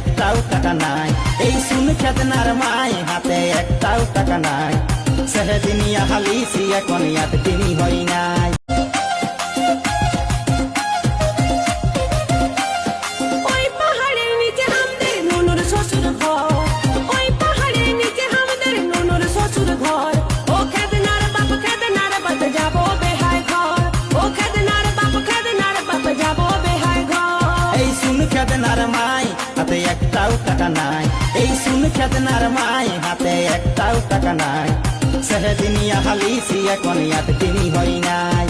একটাও টাকা নাই। এই শুন খেদনার মাই হাতে একটাও টাকা নাই। সেহেদিনিয়া হালিছি এখন একদিনই হই নাই। ওই পাহাড়ের নিচে আমাদের নুনুর শ্বশুর ঘর, ওই পাহাড়ের নিচে আমাদের নুনুর শ্বশুর ঘর। ও খেদনার বাপ যাবো বেহায় ঘর, ও খেদনার বাপ যাবো বেহায় ঘর। এই শুন খেদনার মাই হাতে একটাও টাকা নাই। এই শুন খেদনার মাই হাতে একটাও টাকা নাই। সেহেদিনিয়া হালিছি এখন একদিনই হই নাই।